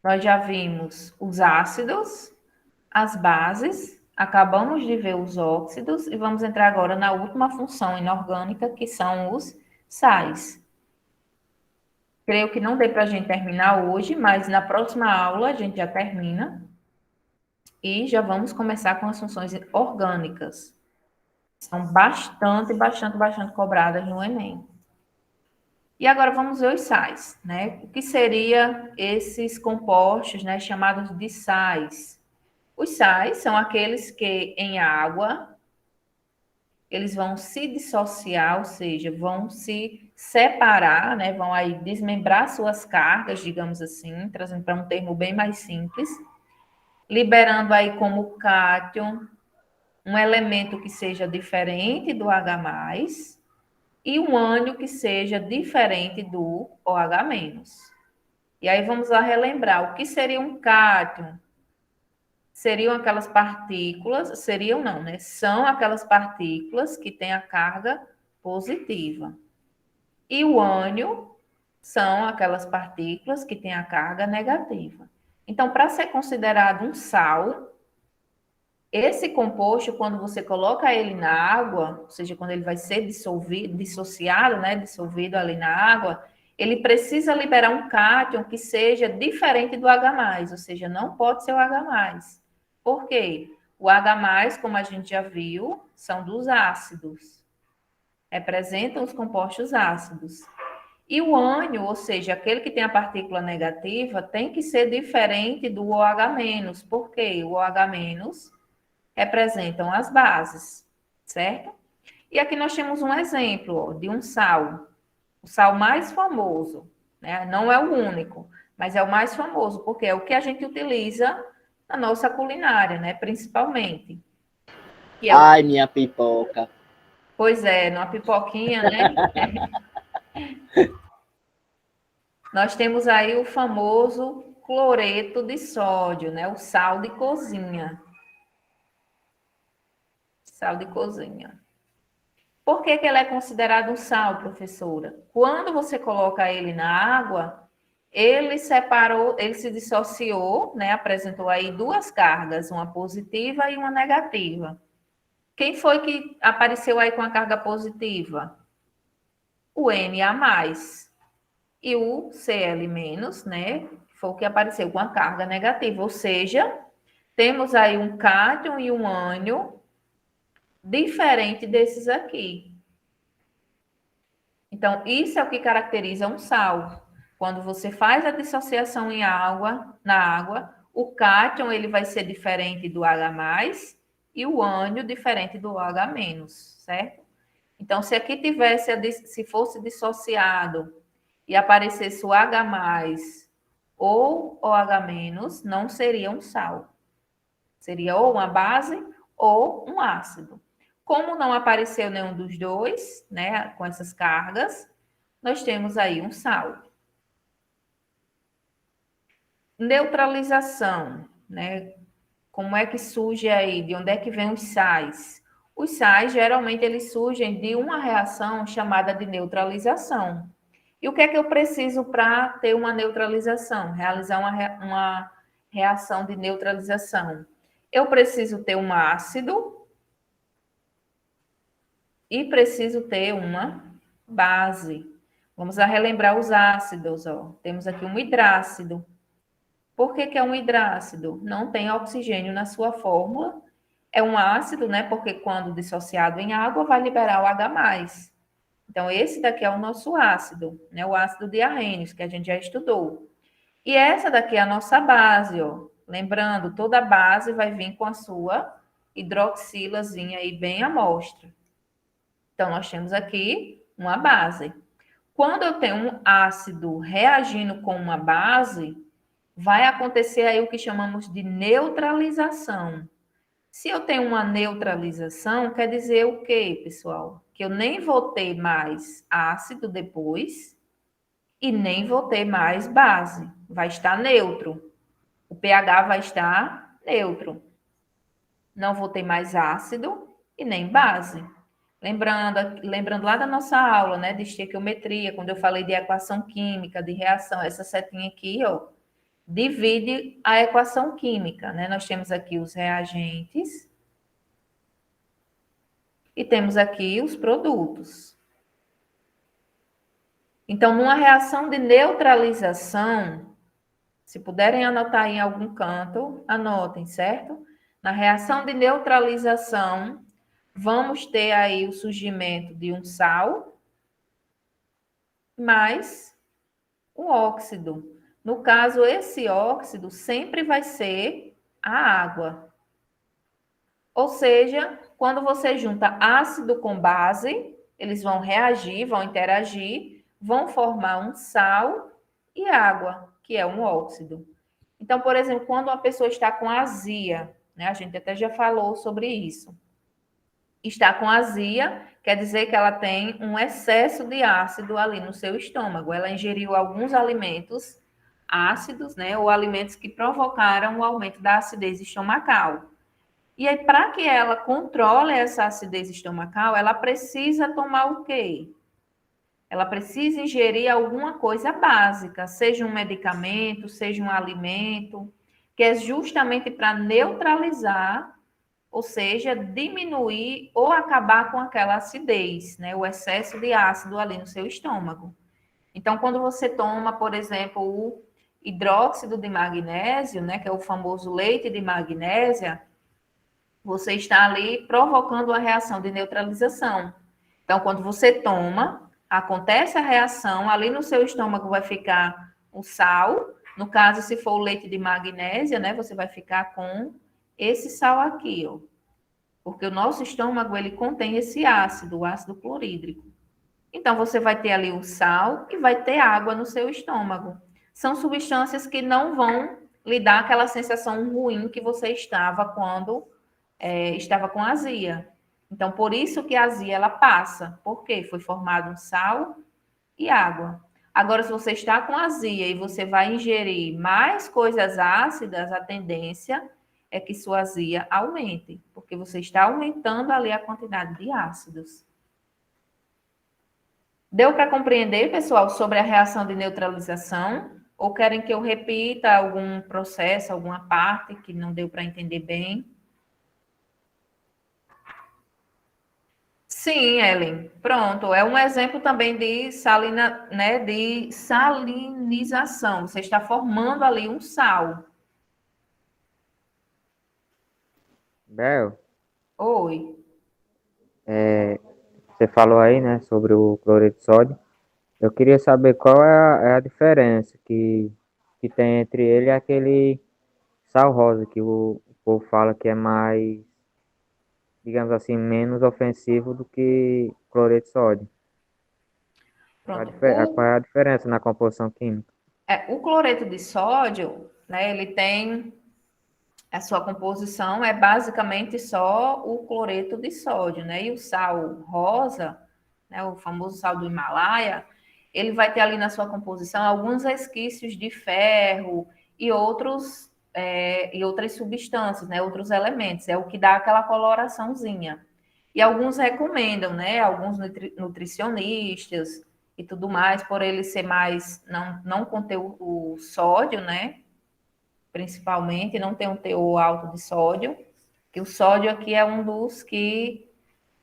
Nós já vimos os ácidos, as bases, acabamos de ver os óxidos e vamos entrar agora na última função inorgânica, que são os sais. Creio que não dê para a gente terminar hoje, mas na próxima aula a gente já termina e já vamos começar com as funções orgânicas. São bastante cobradas no Enem. E agora vamos ver os sais, né? O que seriam esses compostos, né, chamados de sais? Os sais são aqueles que em água eles vão se dissociar, ou seja, vão se separar, né? Vão aí desmembrar suas cargas, digamos assim, trazendo para um termo bem mais simples, liberando aí como cátion um elemento que seja diferente do H+, e um ânion que seja diferente do OH-. E aí vamos lá relembrar o que seria um cátion. Seriam aquelas partículas, seriam não, né? São aquelas partículas que têm a carga positiva. E o ânion são aquelas partículas que têm a carga negativa. Então, para ser considerado um sal, esse composto, quando você coloca ele na água, ou seja, quando ele vai ser dissociado, né, dissolvido ali na água, ele precisa liberar um cátion que seja diferente do H+, ou seja, não pode ser o H+. Por quê? O H+, como a gente já viu, são dos ácidos. Representam os compostos ácidos. E o ânion, ou seja, aquele que tem a partícula negativa, tem que ser diferente do OH-, porque o OH- representam as bases, certo? E aqui nós temos um exemplo ó, de um sal, o sal mais famoso, né? Não é o único, mas é o mais famoso, porque é o que a gente utiliza na nossa culinária, né? Principalmente. Que é o... Ai, minha pipoca. Pois é, numa pipoquinha, né? Nós temos aí o famoso cloreto de sódio, né? O sal de cozinha. Sal de cozinha. Por que que ele é considerado um sal, professora? Quando você coloca ele na água, ele separou, ele se dissociou, né? Apresentou aí duas cargas, uma positiva e uma negativa. Quem foi que apareceu aí com a carga positiva? O Na+. E o Cl-, né? Foi o que apareceu com a carga negativa. Ou seja, temos aí um cátion e um ânion diferente desses aqui. Então, isso é o que caracteriza um sal. Quando você faz a dissociação na água, o cátion ele vai ser diferente do H+, e o ânion diferente do OH-, certo? Então, se aqui tivesse, se fosse dissociado e aparecesse o H+, ou OH-, não seria um sal. Seria ou uma base ou um ácido. Como não apareceu nenhum dos dois, né, com essas cargas, nós temos aí um sal. Neutralização, né? Como é que surge aí? De onde é que vem os sais? Os sais, geralmente, eles surgem de uma reação chamada de neutralização. E o que é que eu preciso para ter uma neutralização? Realizar uma reação de neutralização. Eu preciso ter um ácido e preciso ter uma base. Vamos a relembrar os ácidos. Ó. Temos aqui um hidrácido. Por que que é um hidrácido? Não tem oxigênio na sua fórmula. É um ácido, né? Porque quando dissociado em água, vai liberar o H+. Então, esse daqui é o nosso ácido, né? O ácido de Arrhenius, que a gente já estudou. E essa daqui é a nossa base, ó. Lembrando, toda base vai vir com a sua hidroxilazinha aí bem à mostra. Então, nós temos aqui uma base. Quando eu tenho um ácido reagindo com uma base, vai acontecer aí o que chamamos de neutralização. Se eu tenho uma neutralização, quer dizer o quê, pessoal? Que eu nem vou ter mais ácido depois e nem vou ter mais base. Vai estar neutro. O pH vai estar neutro. Não vou ter mais ácido e nem base. Lembrando lá da nossa aula, né, de estequiometria, quando eu falei de equação química, de reação, essa setinha aqui, ó, divide a equação química, né? Nós temos aqui os reagentes e temos aqui os produtos. Então, numa reação de neutralização, se puderem anotar em algum canto, anotem, certo? Na reação de neutralização, vamos ter aí o surgimento de um sal mais um óxido. No caso, esse óxido sempre vai ser a água. Ou seja, quando você junta ácido com base, eles vão reagir, vão interagir, vão formar um sal e água, que é um óxido. Então, por exemplo, quando uma pessoa está com azia, né, a gente até já falou sobre isso. Está com azia, quer dizer que ela tem um excesso de ácido ali no seu estômago. Ela ingeriu alguns alimentos ácidos, né, ou alimentos que provocaram o aumento da acidez estomacal. E aí, para que ela controle essa acidez estomacal, ela precisa tomar o quê? Ela precisa ingerir alguma coisa básica, seja um medicamento, seja um alimento, que é justamente para neutralizar, ou seja, diminuir ou acabar com aquela acidez, né? O excesso de ácido ali no seu estômago. Então, quando você toma, por exemplo, o hidróxido de magnésio, né, que é o famoso leite de magnésia, você está ali provocando uma reação de neutralização. Então, quando você toma, acontece a reação, ali no seu estômago vai ficar o sal. No caso, se for o leite de magnésia, né, você vai ficar com esse sal aqui, ó. Porque o nosso estômago, ele contém esse ácido, o ácido clorídrico. Então, você vai ter ali o sal e vai ter água no seu estômago. São substâncias que não vão lhe dar aquela sensação ruim que você estava quando estava com azia. Então, por isso que a azia, ela passa. Por quê? Foi formado um sal e água. Agora, se você está com azia e você vai ingerir mais coisas ácidas, a tendência é que sua azia aumente, porque você está aumentando ali a quantidade de ácidos. Deu para compreender, pessoal, sobre a reação de neutralização? Ou querem que eu repita algum processo, alguma parte que não deu para entender bem? Sim, Ellen. Pronto. É um exemplo também de de salinização. Você está formando ali um sal. Bel, Oi. você falou aí, né, sobre o cloreto de sódio. Eu queria saber qual é a diferença que tem entre ele e aquele sal rosa, que o povo fala que é mais, digamos assim, menos ofensivo do que cloreto de sódio. Pronto. Qual é a diferença na composição química? O cloreto de sódio, né, ele tem a sua composição é basicamente só o cloreto de sódio, né? E o sal rosa, né, o famoso sal do Himalaia, ele vai ter ali na sua composição alguns resquícios de ferro e outras substâncias, né? Outros elementos, é o que dá aquela coloraçãozinha. E alguns recomendam, né? Alguns nutricionistas e tudo mais, por ele ser mais, não conter o sódio, né? Principalmente, não tem um teor alto de sódio, que o sódio aqui é um dos que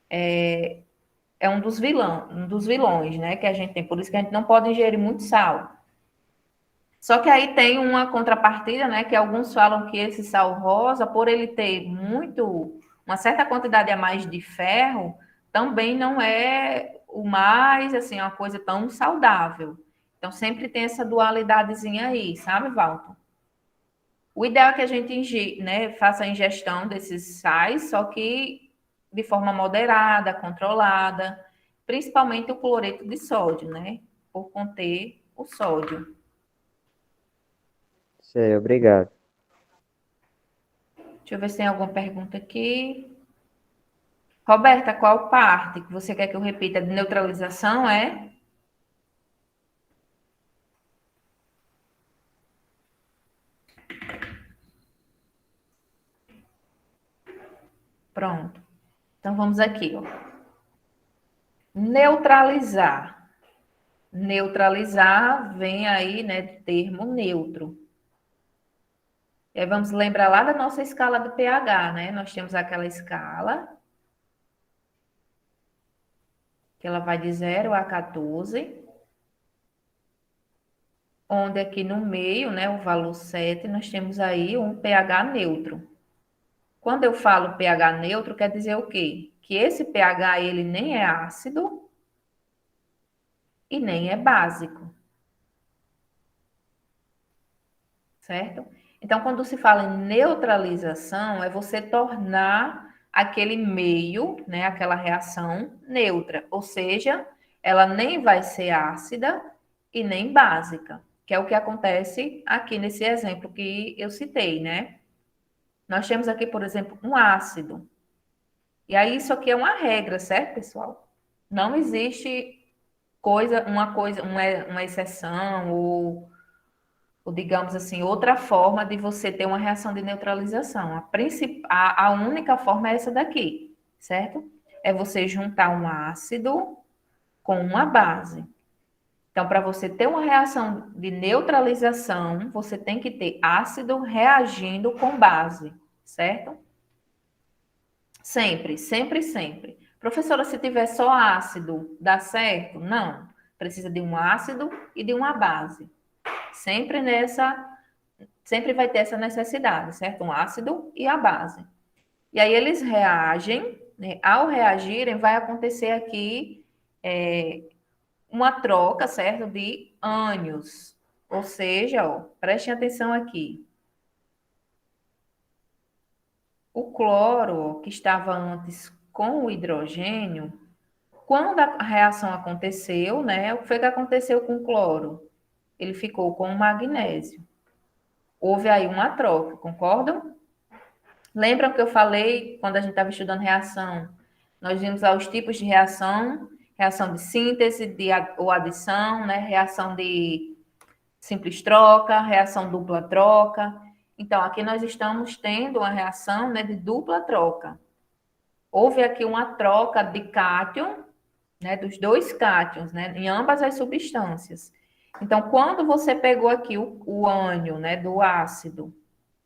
é um dos vilões, né, que a gente tem, por isso que a gente não pode ingerir muito sal. Só que aí tem uma contrapartida, né, que alguns falam que esse sal rosa, por ele ter uma certa quantidade a mais de ferro, também não é o mais, assim, uma coisa tão saudável. Então, sempre tem essa dualidadezinha aí, sabe, Walter? O ideal é que a gente né, faça a ingestão desses sais, só que de forma moderada, controlada, principalmente o cloreto de sódio, né? Por conter o sódio. Sei, obrigado. Deixa eu ver se tem alguma pergunta aqui. Roberta, qual parte que você quer que eu repita? De neutralização, é? Pronto. Então vamos aqui, ó. Neutralizar. Neutralizar vem aí, né, do termo neutro. E aí vamos lembrar lá da nossa escala do pH, né? Nós temos aquela escala, que ela vai de 0 a 14, onde aqui no meio, né, o valor 7, nós temos aí um pH neutro. Quando eu falo pH neutro, quer dizer o quê? Que esse pH, ele nem é ácido e nem é básico. Certo? Então, quando se fala em neutralização, é você tornar aquele meio, né, aquela reação neutra, ou seja, ela nem vai ser ácida e nem básica, que é o que acontece aqui nesse exemplo que eu citei, né? Nós temos aqui, por exemplo, um ácido. E aí isso aqui é uma regra, certo, pessoal? Não existe uma exceção ou digamos assim, outra forma de você ter uma reação de neutralização. A única forma é essa daqui, certo? É você juntar um ácido com uma base. Então, para você ter uma reação de neutralização, você tem que ter ácido reagindo com base, certo? Sempre, sempre, sempre. Professora, se tiver só ácido, dá certo? Não. Precisa de um ácido e de uma base. Sempre vai ter essa necessidade, certo? Um ácido e a base. E aí eles reagem, né? Ao reagirem, vai acontecer aqui uma troca, certo? De ânions. Ou seja, ó, prestem atenção aqui. O cloro, ó, que estava antes com o hidrogênio, quando a reação aconteceu, né? O que foi que aconteceu com o cloro? Ele ficou com o magnésio. Houve aí uma troca, concordam? Lembram que eu falei quando a gente estava estudando reação? Nós vimos lá os tipos de reação, reação de síntese ou adição, né? Reação de simples troca, reação dupla troca. Então, aqui nós estamos tendo uma reação, né, de dupla troca. Houve aqui uma troca de cátion, né, dos dois cátions, né, em ambas as substâncias. Então, quando você pegou aqui o ânion, né, do ácido,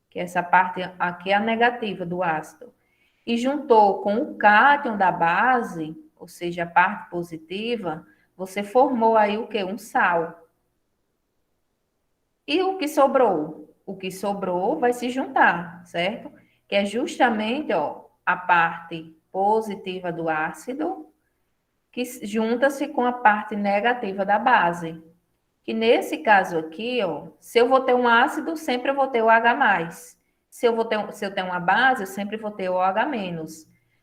que essa parte aqui é a negativa do ácido, e juntou com o cátion da base, ou seja, a parte positiva, você formou aí o quê? Um sal. E o que sobrou? O que sobrou vai se juntar, certo? Que é justamente, ó, a parte positiva do ácido que junta-se com a parte negativa da base. Que nesse caso aqui, ó, se eu vou ter um ácido, sempre eu vou ter o H+. Se eu tenho uma base, eu sempre vou ter o OH-.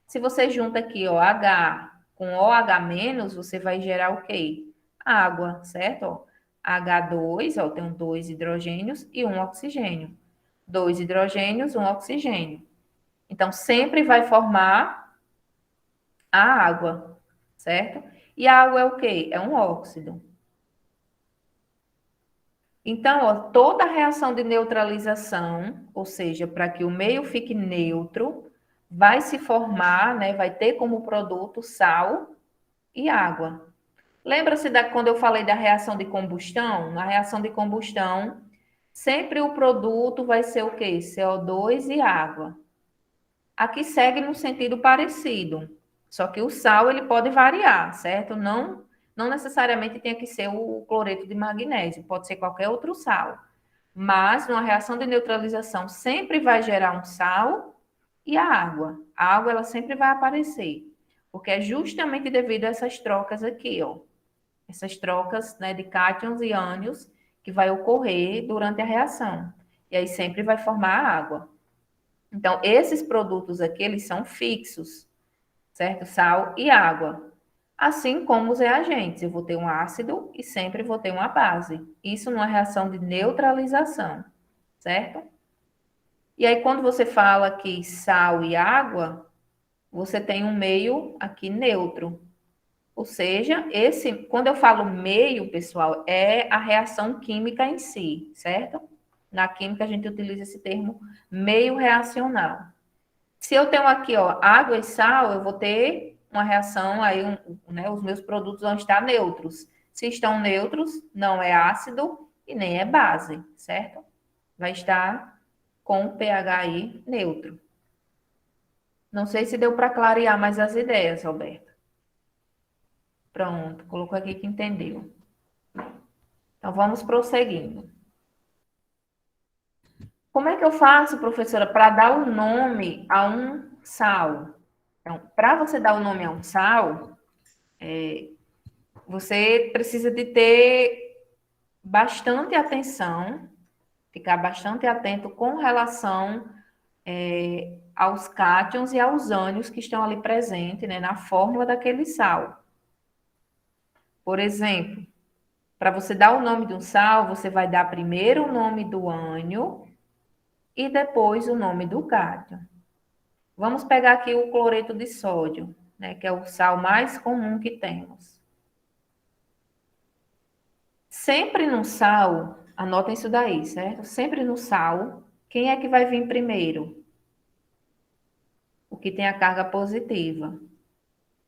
Se você junta aqui, ó, H com OH-, você vai gerar o quê? Água, certo? Ó, H2, ó, tem 2 hidrogênios e 1 oxigênio. 2 hidrogênios, 1 oxigênio. Então, sempre vai formar a água, certo? E a água é o quê? É um óxido. Então, ó, toda reação de neutralização, ou seja, para que o meio fique neutro, vai se formar, né, vai ter como produto sal e água. Lembra-se quando eu falei da reação de combustão? Na reação de combustão, sempre o produto vai ser o quê? CO2 e água. Aqui segue no sentido parecido, só que o sal ele pode variar, certo? Não necessariamente tem que ser o cloreto de magnésio, pode ser qualquer outro sal. Mas numa reação de neutralização sempre vai gerar um sal e a água. A água ela sempre vai aparecer, porque é justamente devido a essas trocas aqui, ó. Essas trocas, né, de cátions e ânions que vai ocorrer durante a reação. E aí sempre vai formar a água. Então, esses produtos aqui, eles são fixos, certo? Sal e água. Assim como os reagentes, eu vou ter um ácido e sempre vou ter uma base. Isso numa reação de neutralização, certo? E aí, quando você fala aqui sal e água, você tem um meio aqui neutro. Ou seja, quando eu falo meio, pessoal, é a reação química em si, certo? Na química a gente utiliza esse termo meio reacional. Se eu tenho aqui, ó, água e sal, eu vou ter uma reação aí, né, os meus produtos vão estar neutros. Se estão neutros, não é ácido e nem é base, certo? Vai estar com o pH aí neutro. Não sei se deu para clarear mais as ideias, Roberto. Pronto, colocou aqui que entendeu. Então, vamos prosseguindo. Como é que eu faço, professora, para dar um nome a um sal? Então, para você dar o nome a um sal, você precisa de ter bastante atenção, ficar bastante atento com relação aos cátions e aos ânions que estão ali presentes, né, na fórmula daquele sal. Por exemplo, para você dar o nome de um sal, você vai dar primeiro o nome do ânion e depois o nome do cátion. Vamos pegar aqui o cloreto de sódio, né, que é o sal mais comum que temos. Sempre no sal, anotem isso daí, certo? Sempre no sal, quem é que vai vir primeiro? O que tem a carga positiva.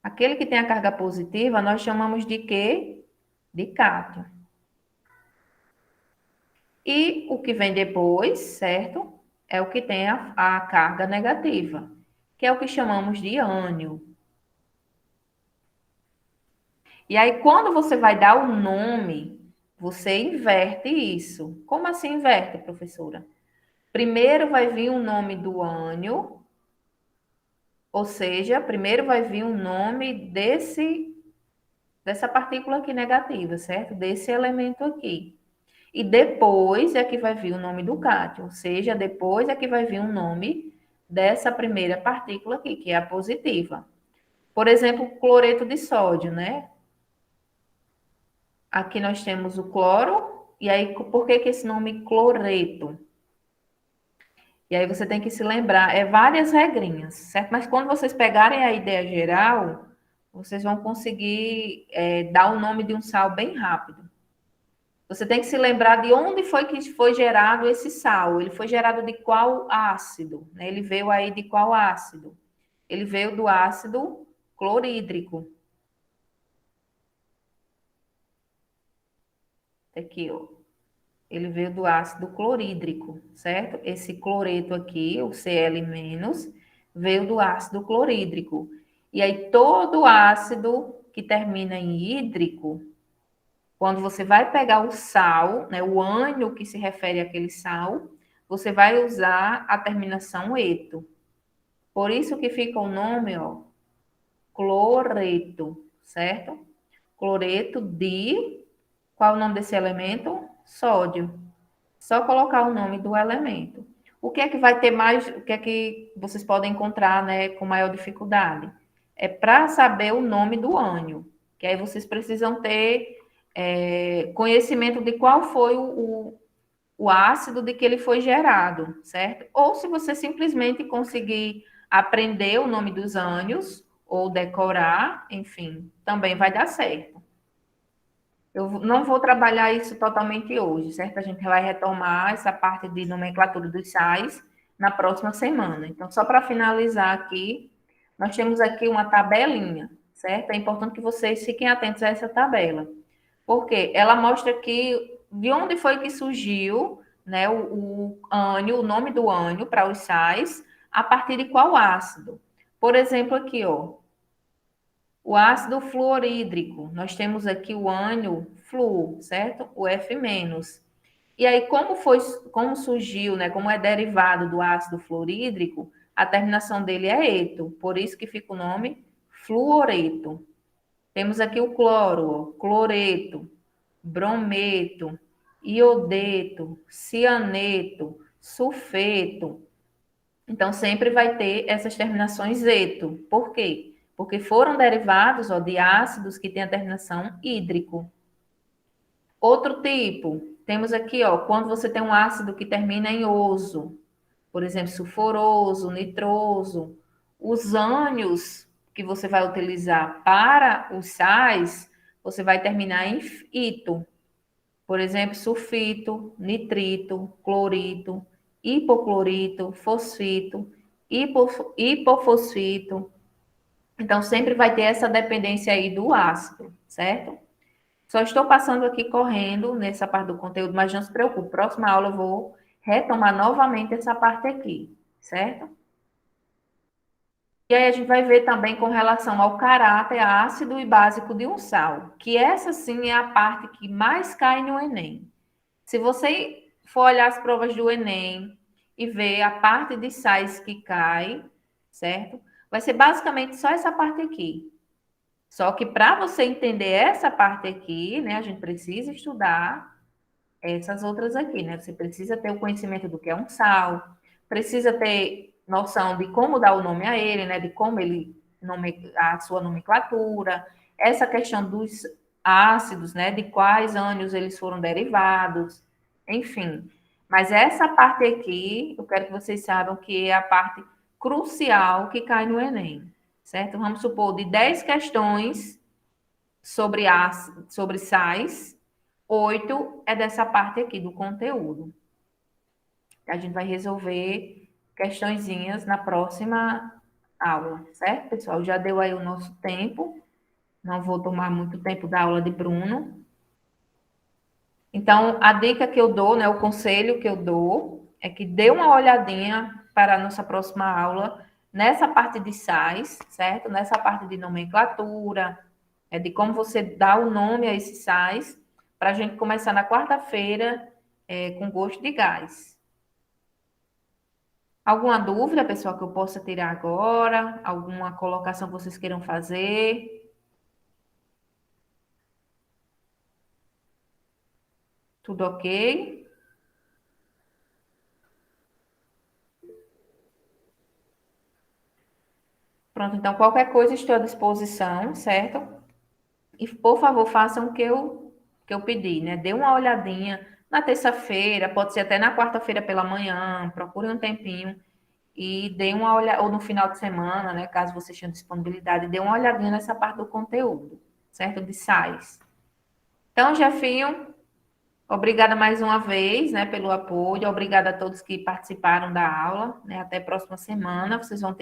Aquele que tem a carga positiva, nós chamamos de quê? De cátion. E o que vem depois, certo? É o que tem a carga negativa, que é o que chamamos de ânion. E aí, quando você vai dar o nome, você inverte isso. Como assim inverte, professora? Primeiro vai vir o nome do ânion Ou seja, primeiro vai vir o nome dessa partícula aqui negativa, certo? Desse elemento aqui. E depois é que vai vir o nome do cátion, ou seja, depois é que vai vir o nome dessa primeira partícula aqui, que é a positiva. Por exemplo, cloreto de sódio, né? Aqui nós temos o cloro, e aí por que esse nome cloreto? E aí você tem que se lembrar, várias regrinhas, certo? Mas quando vocês pegarem a ideia geral, vocês vão conseguir dar o nome de um sal bem rápido. Você tem que se lembrar de onde foi que foi gerado esse sal. Ele foi gerado de qual ácido? Né? Ele veio aí de qual ácido? Ele veio do ácido clorídrico. Aqui, ó. Ele veio do ácido clorídrico, certo? Esse cloreto aqui, o Cl-, veio do ácido clorídrico. E aí, todo ácido que termina em hídrico, quando você vai pegar o sal, né, o ânion que se refere àquele sal, você vai usar a terminação eto. Por isso que fica o nome, ó, cloreto, certo? Cloreto de... Qual é o nome desse elemento? Sódio. Só colocar o nome do elemento. O que é que vai ter mais, o que é que vocês podem encontrar, né, com maior dificuldade? É para saber o nome do ânion, que aí vocês precisam ter conhecimento de qual foi o ácido de que ele foi gerado, certo? Ou se você simplesmente conseguir aprender o nome dos ânions, ou decorar, enfim, também vai dar certo. Eu não vou trabalhar isso totalmente hoje, certo? A gente vai retomar essa parte de nomenclatura dos sais na próxima semana. Então, só para finalizar aqui, nós temos aqui uma tabelinha, certo? É importante que vocês fiquem atentos a essa tabela, porque ela mostra aqui de onde foi que surgiu, né, o ânion, o nome do ânion para os sais, a partir de qual ácido. Por exemplo, aqui, ó, o ácido fluorídrico, nós temos aqui o ânion fluo, certo? O F-. E aí, como surgiu, né? Como é derivado do ácido fluorídrico, a terminação dele é eto, por isso que fica o nome fluoreto. Temos aqui o cloro, ó, cloreto, brometo, iodeto, cianeto, sulfeto. Então, sempre vai ter essas terminações eto. Por quê? Porque foram derivados, ó, de ácidos que têm a terminação hídrico. Outro tipo, temos aqui, ó, quando você tem um ácido que termina em oso, por exemplo, sulfuroso, nitroso, os ânions que você vai utilizar para os sais, você vai terminar em ito. Por exemplo, sulfito, nitrito, clorito, hipoclorito, fosfito, hipofosfito. Então, sempre vai ter essa dependência aí do ácido, certo? Só estou passando aqui correndo nessa parte do conteúdo, mas não se preocupe, próxima aula eu vou retomar novamente essa parte aqui, certo? E aí a gente vai ver também com relação ao caráter ácido e básico de um sal, que essa sim é a parte que mais cai no Enem. Se você for olhar as provas do Enem e ver a parte de sais que cai, certo? Vai ser basicamente só essa parte aqui. Só que para você entender essa parte aqui, né, a gente precisa estudar essas outras aqui, né? Você precisa ter o conhecimento do que é um sal, precisa ter noção de como dar o nome a ele, né? De como ele a sua nomenclatura, essa questão dos ácidos, né? De quais ânions eles foram derivados, enfim. Mas essa parte aqui, eu quero que vocês saibam que é a parte crucial que cai no Enem, certo? Vamos supor, de 10 questões sobre sais, 8 é dessa parte aqui do conteúdo. A gente vai resolver questõezinhas na próxima aula, certo, pessoal? Já deu aí o nosso tempo. Não vou tomar muito tempo da aula de Bruno. Então, a dica que eu dou, né, o conselho que eu dou é que dê uma olhadinha para a nossa próxima aula nessa parte de sais, certo? Nessa parte de nomenclatura, de como você dá o nome a esses sais, para a gente começar na quarta-feira com gosto de gás. Alguma dúvida, pessoal, que eu possa tirar agora? Alguma colocação que vocês queiram fazer? Tudo ok? Pronto, então qualquer coisa estou à disposição, certo? E, por favor, façam o que eu pedi, né? Dê uma olhadinha na terça-feira, pode ser até na quarta-feira pela manhã, procure um tempinho e dê uma olhada, ou no final de semana, né? Caso vocês tenham disponibilidade, dê uma olhadinha nessa parte do conteúdo, certo? De sais. Então, Jefinho, obrigada mais uma vez, né, pelo apoio. Obrigada a todos que participaram da aula, né? Até a próxima semana. Vocês vão ter